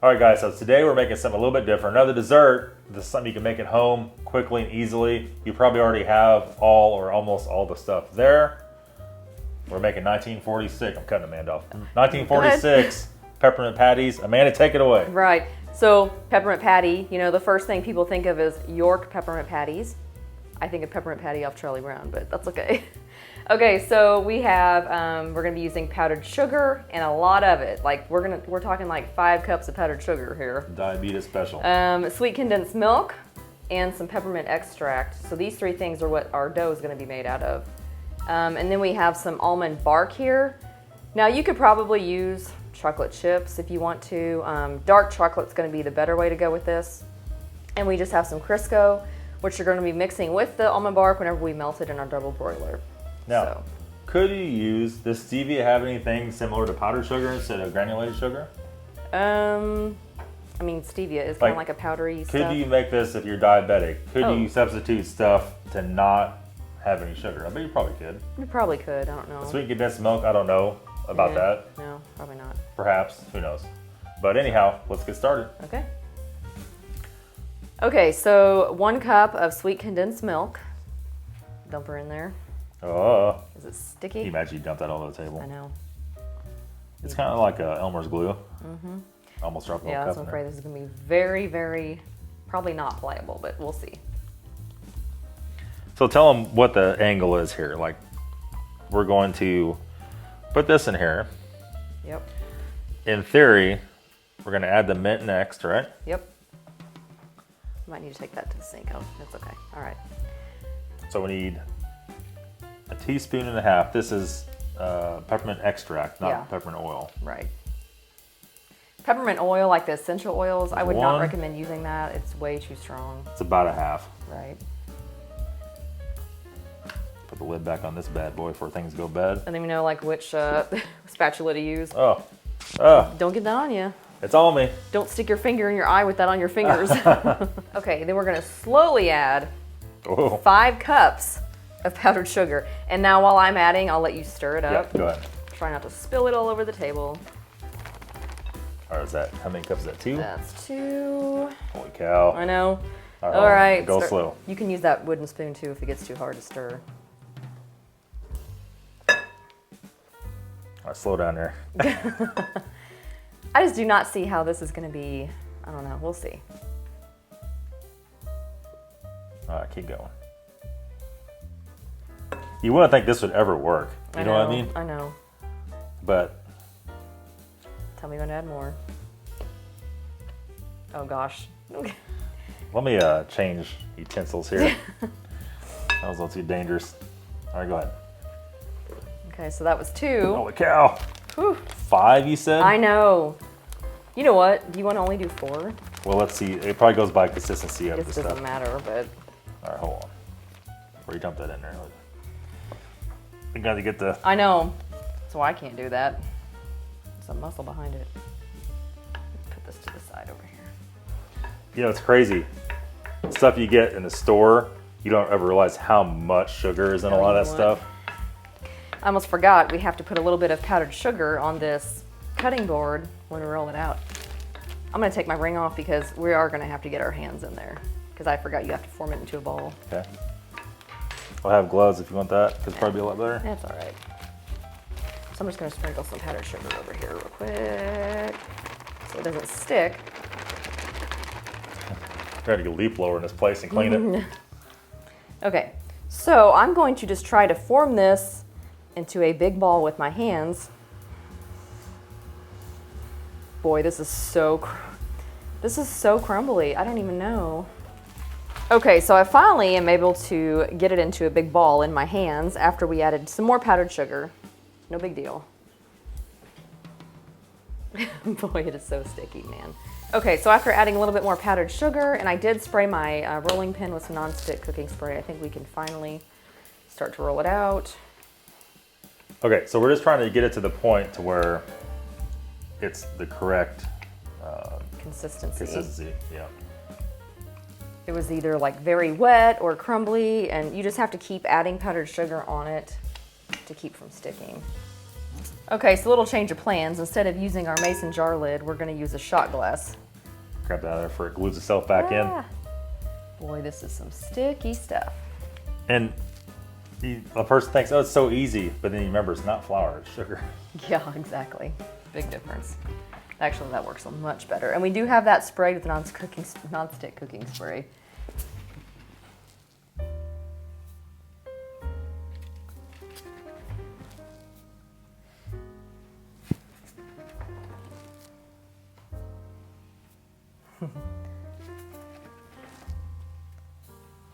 All right, guys, so today we're making something a little bit different. Another dessert. This is something you can make at home quickly and easily. You probably already have all or almost all the stuff there. We're making 1946. I'm cutting Amanda off. 1946 peppermint patties. Amanda, take it away. Right. So peppermint patty, you know, the first thing people think of is York peppermint patties. I think of peppermint patty off Charlie Brown, but that's okay. Okay, so we have, we're gonna be using powdered sugar and a lot of it. Like we're talking like 5 cups of powdered sugar here. Diabetes special. Sweet condensed milk and some peppermint extract. So these 3 things are what our dough is gonna be made out of. And then we have some almond bark here. Now you could probably use chocolate chips if you want to. Dark chocolate's gonna be the better way to go with this. And we just have some Crisco, which you're gonna be mixing with the almond bark whenever we melt it in our double broiler. Now, could you use, does stevia have anything similar to powdered sugar instead of granulated sugar? I mean, stevia is kind of like a powdery stuff. Could you make this if you're diabetic? Could you substitute stuff to not have any sugar? I bet you probably could. You probably could, I don't know. Sweet condensed milk, I don't know about that. No, probably not. Perhaps, who knows. But anyhow, let's get started. Okay. Okay, so 1 cup of sweet condensed milk. Dump her in there. Oh. Is it sticky? Can you imagine you dump that all over the table? I know. It's kind of like Elmer's glue. Mm-hmm. Almost dropped a little cup in I'm there. afraid this is going to be very, very, probably not pliable, but we'll see. So tell them what the angle is here. Like, we're going to put this in here. Yep. In theory, we're going to add the mint next, right? Yep. Might need to take that to the sink. Oh, that's okay. All right. So we need 1.5 teaspoons. This is peppermint extract, not peppermint oil. Right. Peppermint oil, like the essential oils, I would not 1. recommend using that. It's way too strong. It's about 1/2. Right. Put the lid back on this bad boy before things go bad. And then we know like which spatula to use. Oh. Don't get that on you. It's on me. Don't stick your finger in your eye with that on your fingers. Okay, then we're gonna slowly add 5 cups of powdered sugar. And now while I'm adding, I'll let you stir it up. Yeah, go ahead. Try not to spill it all over the table. Or is that, how many cups is that, 2? That's 2. Holy cow. I know. All right. Go slow. You can use that wooden spoon too if it gets too hard to stir. All right, slow down there. I just do not see how this is gonna be, I don't know, we'll see. All right, keep going. You wouldn't think this would ever work. You know what I mean? I know. But. Tell me when to add more. Oh gosh. Let me change utensils here. That was a little too dangerous. All right, go ahead. Okay, so that was 2. Holy cow. Whew. 5, you said? I know. You know what? Do you want to only do 4? Well, let's see. It probably goes by consistency of the This stuff. doesn't matter, but. All right, hold on. Before you dump that in there. We got to get the. I know. So I can't do that. There's some muscle behind it. Put this to the side over here. You know, it's crazy. Stuff you get in the store, you don't ever realize how much sugar is in a lot of that stuff. I almost forgot we have to put a little bit of powdered sugar on this cutting board when we roll it out. I'm gonna take my ring off because we are gonna have to get our hands in there because I forgot you have to form it into a ball. Okay. I'll have gloves if you want that. It's probably a lot better. That's all right. So I'm just gonna sprinkle some powdered sugar over here real quick so it doesn't stick. Got to get a leaf blower in this place and clean it. Okay, so I'm going to just try to form this into a big ball with my hands. Boy, this is so crumbly. I don't even know. Okay, so I finally am able to get it into a big ball in my hands after we added some more powdered sugar. No big deal. Boy, it is so sticky, man. Okay, so after adding a little bit more powdered sugar, and I did spray my rolling pin with some nonstick cooking spray, I think we can finally start to roll it out. Okay, so we're just trying to get it to the point to where it's the correct Consistency. Yeah. It was either like very wet or crumbly, and you just have to keep adding powdered sugar on it to keep from sticking. Okay, so a little change of plans. Instead of using our mason jar lid, we're gonna use a shot glass. Grab that out of there before it glues itself back in. Boy, this is some sticky stuff. And the person thinks, oh, it's so easy, but then you remember it's not flour, it's sugar. Yeah, exactly. Big difference. Actually, that works much better. And we do have that sprayed with non-stick cooking spray.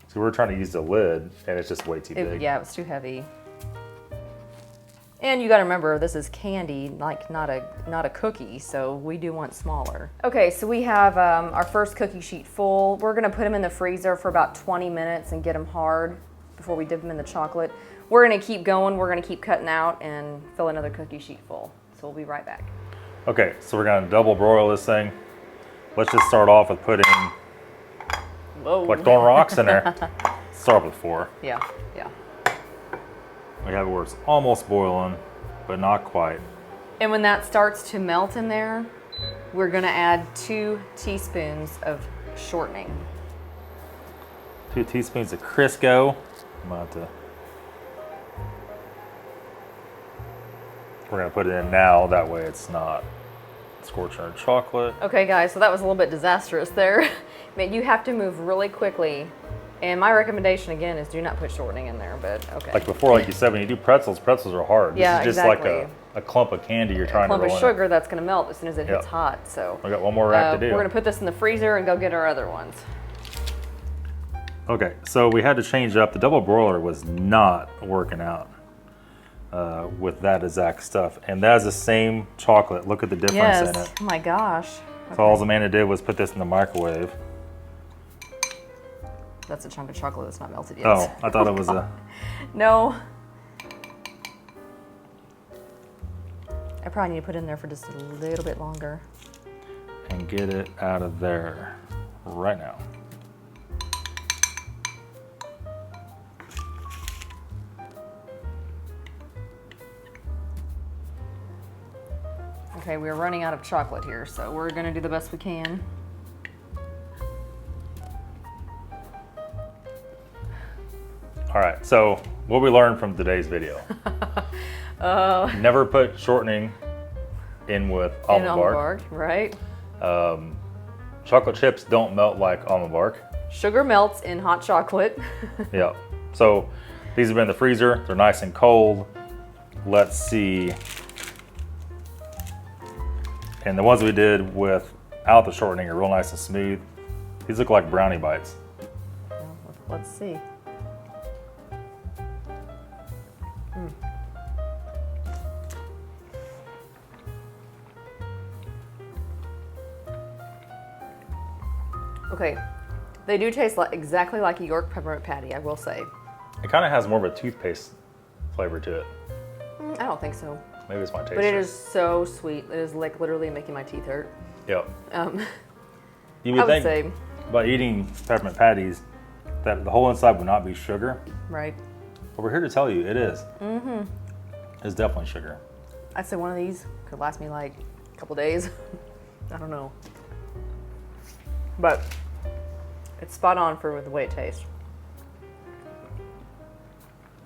So we're trying to use the lid, and it's just way too big. Yeah, it was too heavy. And you got to remember, this is candy, like not a cookie, so we do want smaller. Okay, so we have our first cookie sheet full. We're gonna put them in the freezer for about 20 minutes and get them hard before we dip them in the chocolate. We're gonna keep going, we're gonna keep cutting out and fill another cookie sheet full. So we'll be right back. Okay, so we're gonna double broil this thing. Let's just start off with putting, like throwing rocks in there. Start with 4. Yeah, yeah. We have it where it's almost boiling, but not quite. And when that starts to melt in there, we're gonna add 2 teaspoons of shortening. 2 teaspoons of Crisco. We're gonna put it in now, that way it's not scorching our chocolate. Okay guys, so that was a little bit disastrous there. Man, you have to move really quickly. And my recommendation again is do not put shortening in there, but okay. Like before, like you said, when you do pretzels are hard. Yeah, this is just exactly. like a clump of candy you're trying to roll in. A clump of sugar that's gonna melt as soon as it hits hot, so. We got one more rack to do. We're gonna put this in the freezer and go get our other ones. Okay, so we had to change it up. The double broiler was not working out with that exact stuff. And that is the same chocolate. Look at the difference in it. Oh my gosh. So all Amanda did was put this in the microwave. That's a chunk of chocolate that's not melted yet. Oh, I thought it was a... No. I probably need to put it in there for just a little bit longer. And get it out of there right now. Okay, we're running out of chocolate here, so we're gonna do the best we can. All right, so what we learned from today's video. Never put shortening in with almond bark. Right? Chocolate chips don't melt like almond bark. Sugar melts in hot chocolate. Yeah, so these have been in the freezer. They're nice and cold. Let's see. And the ones we did without the shortening are real nice and smooth. These look like brownie bites. Well, let's see. Okay, they do taste exactly like a York peppermint patty, I will say. It kind of has more of a toothpaste flavor to it. I don't think so. Maybe it's my taste. But it is so sweet. It is like literally making my teeth hurt. Yep. You I would would think say, by eating peppermint patties that the whole inside would not be sugar. right? But we're here to tell you it is. It's definitely sugar. I'd say one of these could last me like a couple days. I don't know. But it's spot on for the way it tastes.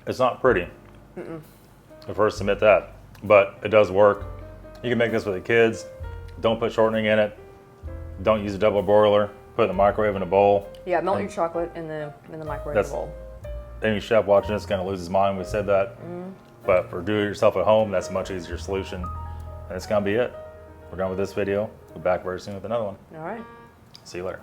It's not pretty. I'll first admit that, but it does work. You can make this with the kids. Don't put shortening in it. Don't use a double broiler. Put it in the microwave in a bowl. Yeah, melt your chocolate in the microwave bowl. Any chef watching this is going to lose his mind. We said that. But for do-it-yourself at home, that's a much easier solution. And it's going to be it. We're done with this video. We'll be back very soon with another one. All right. See you later.